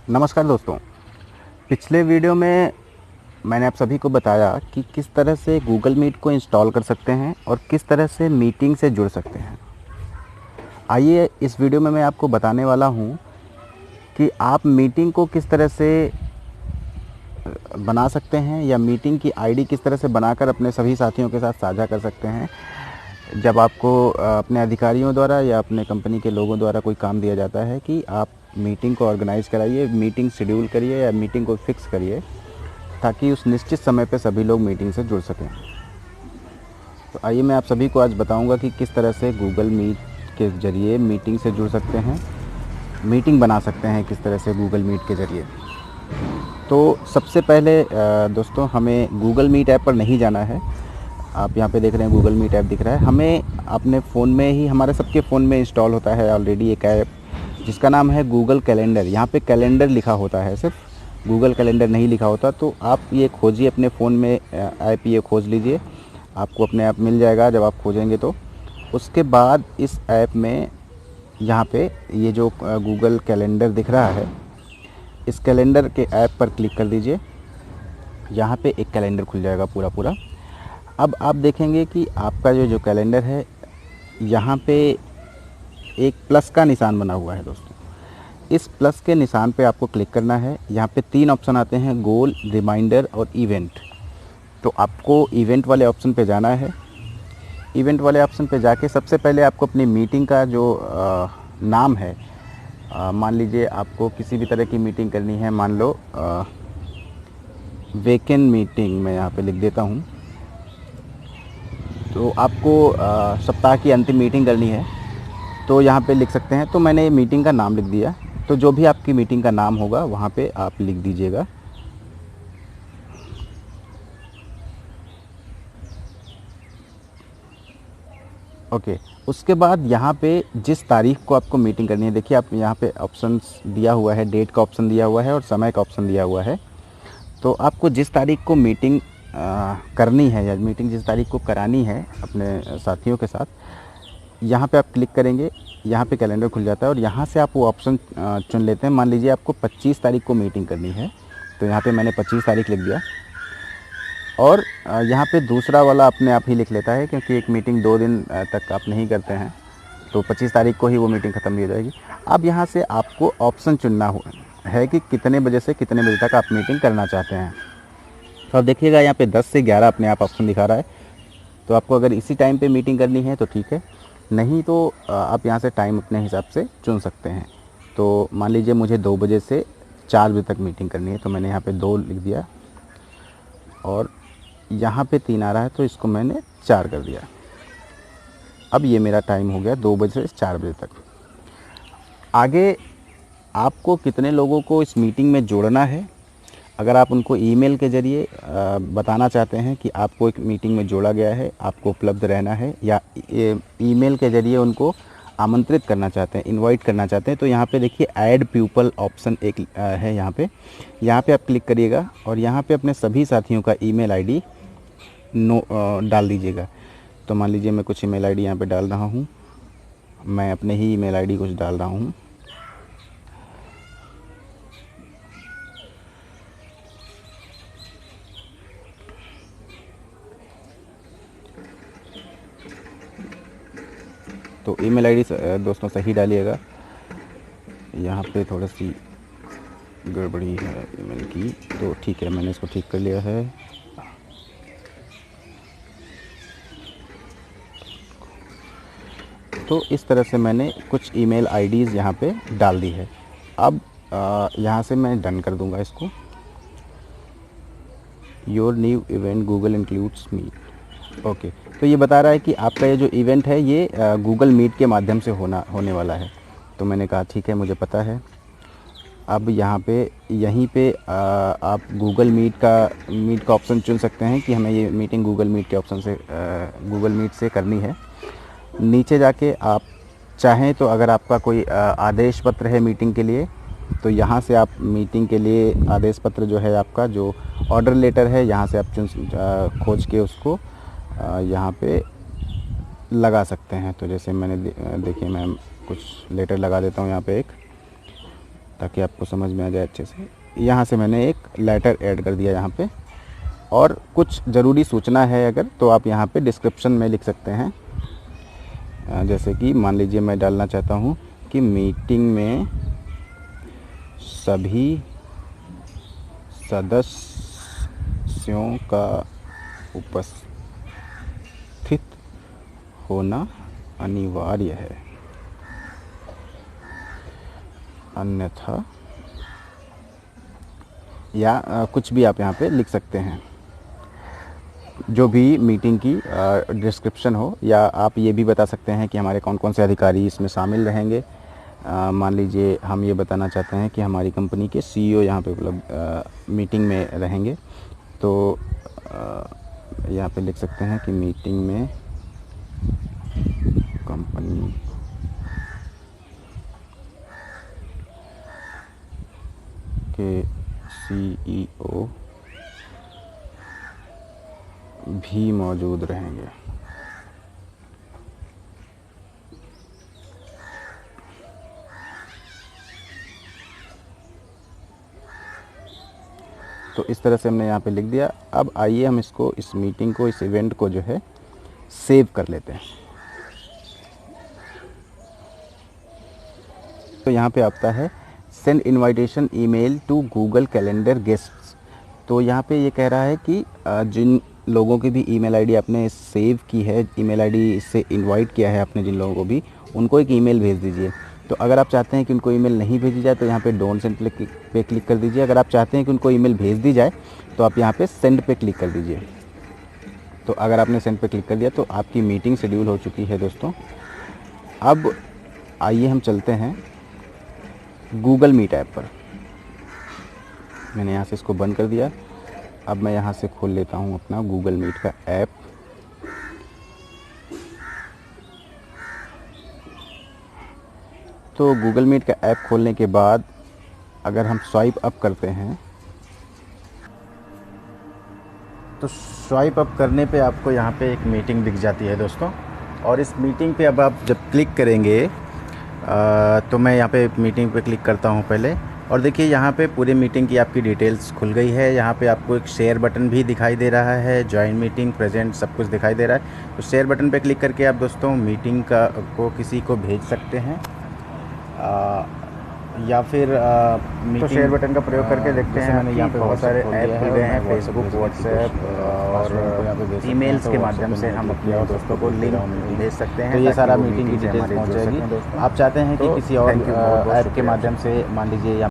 नमस्कार दोस्तों। पिछले वीडियो में मैंने आप सभी को बताया कि किस तरह से गूगल मीट को इंस्टॉल कर सकते हैं और किस तरह से मीटिंग से जुड़ सकते हैं। आइए इस वीडियो में मैं आपको बताने वाला हूं कि आप मीटिंग को किस तरह से बना सकते हैं या मीटिंग की आईडी किस तरह से बनाकर अपने सभी साथियों के साथ साझा कर सकते हैं। जब आपको अपने अधिकारियों द्वारा या अपने कंपनी के लोगों द्वारा कोई काम दिया जाता है कि आप मीटिंग को ऑर्गेनाइज़ कराइए, मीटिंग शेड्यूल करिए या मीटिंग को फिक्स करिए, ताकि उस निश्चित समय पे सभी लोग मीटिंग से जुड़ सकें। तो आइए मैं आप सभी को आज बताऊंगा कि किस तरह से गूगल मीट के ज़रिए मीटिंग से जुड़ सकते हैं, मीटिंग बना सकते हैं किस तरह से गूगल मीट के ज़रिए। तो सबसे पहले दोस्तों, हमें गूगल मीट ऐप पर नहीं जाना है। आप यहाँ पे देख रहे हैं गूगल मीट ऐप दिख रहा है। हमें अपने फ़ोन में ही, हमारे सबके फ़ोन में इंस्टॉल होता है ऑलरेडी एक ऐप जिसका नाम है गूगल कैलेंडर। यहाँ पे कैलेंडर लिखा होता है, सिर्फ गूगल कैलेंडर नहीं लिखा होता। तो आप ये खोजिए अपने फ़ोन में, ऐप ये खोज लीजिए, आपको अपने आप मिल जाएगा जब आप खोजेंगे तो। उसके बाद इस ऐप में यहाँ पे ये जो गूगल कैलेंडर दिख रहा है, इस कैलेंडर के ऐप पर क्लिक कर दीजिए। यहाँ पे एक कैलेंडर खुल जाएगा पूरा। अब आप देखेंगे कि आपका जो कैलेंडर है, यहाँ पे एक प्लस का निशान बना हुआ है दोस्तों। इस प्लस के निशान पे आपको क्लिक करना है। यहाँ पे 3 ऑप्शन आते हैं, गोल, रिमाइंडर और इवेंट। तो आपको इवेंट वाले ऑप्शन पे जाना है। इवेंट वाले ऑप्शन पे जाके सबसे पहले आपको अपनी मीटिंग का जो नाम है, मान लीजिए आपको किसी भी तरह की मीटिंग करनी है, मान लो वीकेंड मीटिंग मैं यहाँ पे लिख देता हूँ। तो आपको सप्ताह की अंतिम मीटिंग करनी है तो यहाँ पे लिख सकते हैं। तो मैंने मीटिंग का नाम लिख दिया। तो जो भी आपकी मीटिंग का नाम होगा वहाँ पे आप लिख दीजिएगा। ओके, उसके बाद यहाँ पे जिस तारीख को आपको मीटिंग करनी है, देखिए आप यहाँ पे ऑप्शंस दिया हुआ है, डेट का ऑप्शन दिया हुआ है और समय का ऑप्शन दिया हुआ है। तो आपको जिस तारीख को मीटिंग करनी है या मीटिंग जिस तारीख को करानी है अपने साथियों के साथ, यहाँ पे आप क्लिक करेंगे। यहाँ पे कैलेंडर खुल जाता है और यहाँ से आप वो ऑप्शन चुन लेते हैं। मान लीजिए आपको 25 तारीख को मीटिंग करनी है, तो यहाँ पे मैंने 25 तारीख लिख दिया। और यहाँ पे दूसरा वाला अपने आप ही लिख लेता है, क्योंकि एक मीटिंग 2 दिन तक आप नहीं करते हैं, तो 25 तारीख को ही वो मीटिंग ख़त्म हो जाएगी। अब यहाँ से आपको ऑप्शन चुनना है कि कितने बजे से कितने बजे तक आप मीटिंग करना चाहते हैं। तो आप देखिएगा यहाँ पे 10 से 11 अपने आप ऑप्शन दिखा रहा है। तो आपको अगर इसी टाइम पे मीटिंग करनी है तो ठीक है, नहीं तो आप यहाँ से टाइम अपने हिसाब से चुन सकते हैं। तो मान लीजिए मुझे 2 बजे से 4 बजे तक मीटिंग करनी है, तो मैंने यहाँ पे 2 लिख दिया और यहाँ पे 3 आ रहा है तो इसको मैंने 4 कर दिया। अब ये मेरा टाइम हो गया 2 बजे से 4 बजे तक। आगे आपको कितने लोगों को इस मीटिंग में जोड़ना है, अगर आप उनको ईमेल के ज़रिए बताना चाहते हैं कि आपको एक मीटिंग में जोड़ा गया है, आपको उपलब्ध रहना है, या ईमेल के ज़रिए उनको आमंत्रित करना चाहते हैं, इनवाइट करना चाहते हैं, तो यहाँ पे देखिए ऐड पीपल ऑप्शन एक है। यहाँ पे आप क्लिक करिएगा और यहाँ पे अपने सभी साथियों का ईमेल आईडी डाल दीजिएगा। तो मान लीजिए मैं कुछ ईमेल आईडी यहाँ पे डाल रहा हूँ, मैं अपने ही ईमेल आईडी कुछ डाल रहा हूँ। तो ईमेल आईडी दोस्तों सही डालिएगा। यहाँ पे थोड़ी सी गड़बड़ी है ईमेल की, तो ठीक है, मैंने इसको ठीक कर लिया है। तो इस तरह से मैंने कुछ ईमेल आईडीज़ यहाँ पे डाल दी है। अब यहाँ से मैं डन कर दूँगा इसको। Your new event Google includes Meet. Okay, तो ये बता रहा है कि आपका ये जो इवेंट है ये गूगल मीट के माध्यम से होने वाला है। तो मैंने कहा ठीक है, मुझे पता है। अब यहाँ पे यहीं पे आप गूगल मीट का ऑप्शन चुन सकते हैं कि हमें ये मीटिंग गूगल मीट के ऑप्शन से गूगल मीट से करनी है। नीचे जाके आप चाहें तो अगर आपका कोई आदेश पत्र है मीटिंग के लिए, तो यहाँ से आप मीटिंग के लिए आदेश पत्र जो है, आपका जो ऑर्डर लेटर है, यहाँ से आप खोज के उसको यहाँ पे लगा सकते हैं। तो जैसे मैंने देखिए मैं कुछ लेटर लगा देता हूँ यहाँ पे एक। ताकि आपको समझ में आ जाए अच्छे से। यहाँ से मैंने एक लेटर ऐड कर दिया यहाँ पे, और कुछ ज़रूरी सूचना है अगर तो आप यहाँ पे डिस्क्रिप्शन में लिख सकते हैं। जैसे कि मान लीजिए मैं डालना चाहता हूँ कि मीटिंग में सभी सदस्यों का उपस्थित होना अनिवार्य है, अन्यथा, या कुछ भी आप यहाँ पे लिख सकते हैं, जो भी मीटिंग की डिस्क्रिप्शन हो। या आप ये भी बता सकते हैं कि हमारे कौन कौन से अधिकारी इसमें शामिल रहेंगे। मान लीजिए हम ये बताना चाहते हैं कि हमारी कंपनी के सीईओ यहाँ पे मतलब मीटिंग में रहेंगे, तो यहाँ पे लिख सकते हैं कि मीटिंग में कंपनी के सीईओ भी मौजूद रहेंगे। तो इस तरह से हमने यहाँ पे लिख दिया। अब आइए हम इसको, इस मीटिंग को, इस इवेंट को जो है सेव कर लेते हैं। तो यहाँ पे आता है send invitation email to Google Calendar guests. तो यहाँ पे ये कह रहा है कि जिन लोगों की भी ईमेल आईडी आपने सेव की है, ईमेल आईडी से इनवाइट किया है आपने जिन लोगों को भी, उनको एक ईमेल भेज दीजिए। तो अगर आप चाहते हैं कि उनको ईमेल नहीं भेजी जाए तो यहाँ पे डोंट सेंड पे क्लिक कर दीजिए। अगर आप चाहते हैं कि उनको ईमेल भेज दी जाए तो आप यहाँ पे सेंड पे क्लिक कर दीजिए। तो अगर आपने सेंड पे क्लिक कर दिया तो आपकी मीटिंग शेड्यूल हो चुकी है दोस्तों। अब आइए हम चलते हैं गूगल मीट ऐप पर। मैंने यहाँ से इसको बंद कर दिया। अब मैं यहाँ से खोल लेता हूँ अपना गूगल मीट का ऐप। तो गूगल मीट का ऐप खोलने के बाद अगर हम स्वाइप अप करते हैं तो स्वाइप अप करने पे आपको यहाँ पे एक मीटिंग दिख जाती है दोस्तों। और इस मीटिंग पे अब आप जब क्लिक करेंगे तो मैं यहाँ पे मीटिंग पे क्लिक करता हूँ पहले, और देखिए यहाँ पे पूरी मीटिंग की आपकी डिटेल्स खुल गई है। यहाँ पे आपको एक शेयर बटन भी दिखाई दे रहा है, ज्वाइन मीटिंग, प्रेजेंट, सब कुछ दिखाई दे रहा है। तो शेयर बटन पे क्लिक करके आप दोस्तों मीटिंग को किसी को भेज सकते हैं, या फिर तो शेयर बटन का प्रयोग करके देखते हैं। मैंने यहाँ पे बहुत सारे ऐप खुल गए हैं, फेसबुक, व्हाट्सएप और ईमेल्स के माध्यम से हम अपने दोस्तों को लिंक भेज सकते हैं। तो ये सारा मीटिंग की डिटेल्स पहुँच जाएगी। आप चाहते हैं कि किसी और ऐप के माध्यम से मान लीजिए